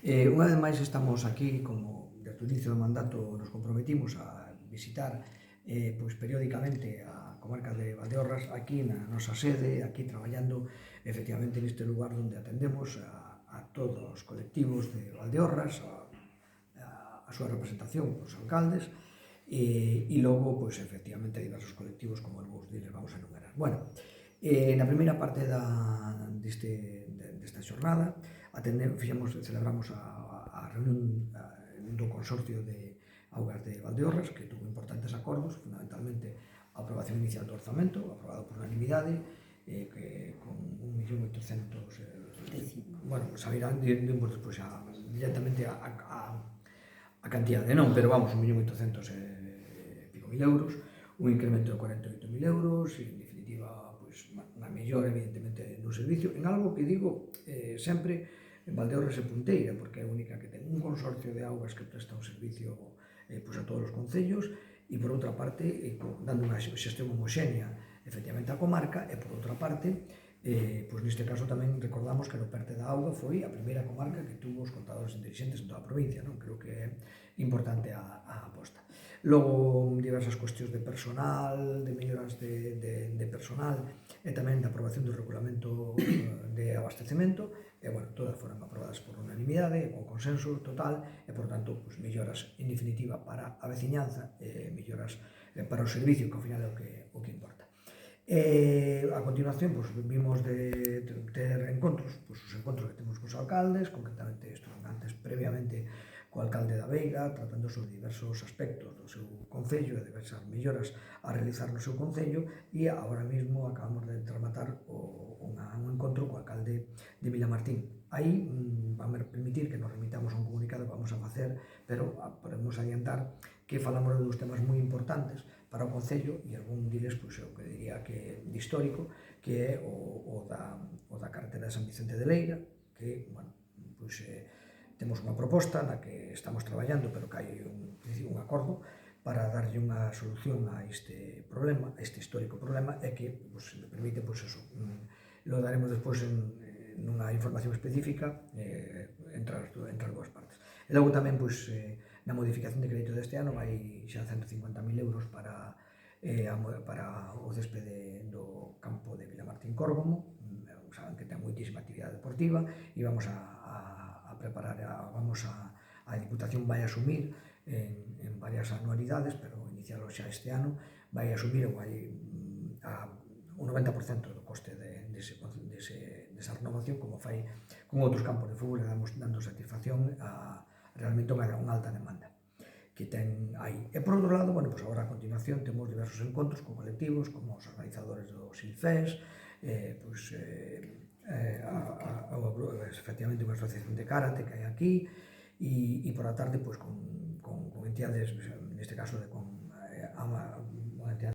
Unha vez máis estamos aquí, como desde o inicio do mandato nos comprometimos a visitar pois periódicamente a comarca de Valdeorras, aquí na nosa sede, aquí traballando efectivamente neste lugar onde atendemos a todos os colectivos de Valdeorras, a súa representación, os alcaldes, e logo, pois, efectivamente, diversos colectivos, como algúns deles vamos a enumerar. Bueno, na primeira parte desta xornada, celebramos a reunión do Consorcio de Augas de Valdeorras, que tuvo importantes acordos, fundamentalmente a aprobación inicial do orzamento, aprobado por unanimidade, con 1.800.000, bueno, sabirán dimos despois directamente a cantidade non, pero vamos, 1.800.000 e pico mil euros, un incremento de 48.000 euros, e en definitiva, pois, unha mellora, evidentemente, no servicio, en algo que digo sempre, en Valdeorras é punteira, porque é a única que ten un consorcio de augas que presta un servicio pois, a todos os concellos, e por outra parte, dando unha xestión homoxénea efectivamente a comarca, e por outra parte, pois neste caso tamén recordamos que no Perte da Auga foi a primeira comarca que tuvo os contadores intelixentes en toda a provincia, non? Creo que é importante a aposta. Logo, diversas cuestións de personal, de melloras de personal, e tamén da aprobación do regulamento de abastecemento, e, bueno, todas foron aprobadas por unanimidade, con consenso total, e, por tanto, pues, melloras, en definitiva, para a veciñanza, melloras para o servicio, que ao final é o que importa. A continuación, pues, vimos de ter encontros, pues, os encontros que temos cos alcaldes, concretamente estuvimos antes previamente co alcalde da Veiga, tratando sobre diversos aspectos do seu concello e diversas melloras a realizar no seu concello, e agora mesmo acabamos de rematar un encontro co alcalde de Vilamartín. Aí vamos permitir que nos remitamos a un comunicado que vamos a facer, pero podemos adiantar que falamos dos temas moi importantes para o concello, e algún diles, pois, eu que diría que de histórico, que é o da carretera de San Vicente de Leira, que, bueno, pois, temos unha proposta na que estamos traballando, pero que hai un acordo para darlle unha solución a este problema, a este histórico problema, e que, pois, se me permite, pois, eso, lo daremos despois nunha información específica entre as dúas partes. E logo tamén, pois, na modificación de crédito deste ano vai xa 150.000 euros para o céspede do campo de Vilamartín Córgomo. Saben que ten moitísima actividade deportiva, e vamos a preparar, a Diputación vai asumir en varias anualidades, pero inicialo xa este ano, vai asumir o 90% do coste desa renovación, como fai con outros campos de fútbol, dando satisfacción a realmente unha alta demanda que ten aí. E por outro lado, bueno, pues agora a continuación temos diversos encontros con colectivos, como os organizadores do Silfes, efectivamente unha asociación de karate que hai aquí, e por a tarde, pues, con entidades, neste caso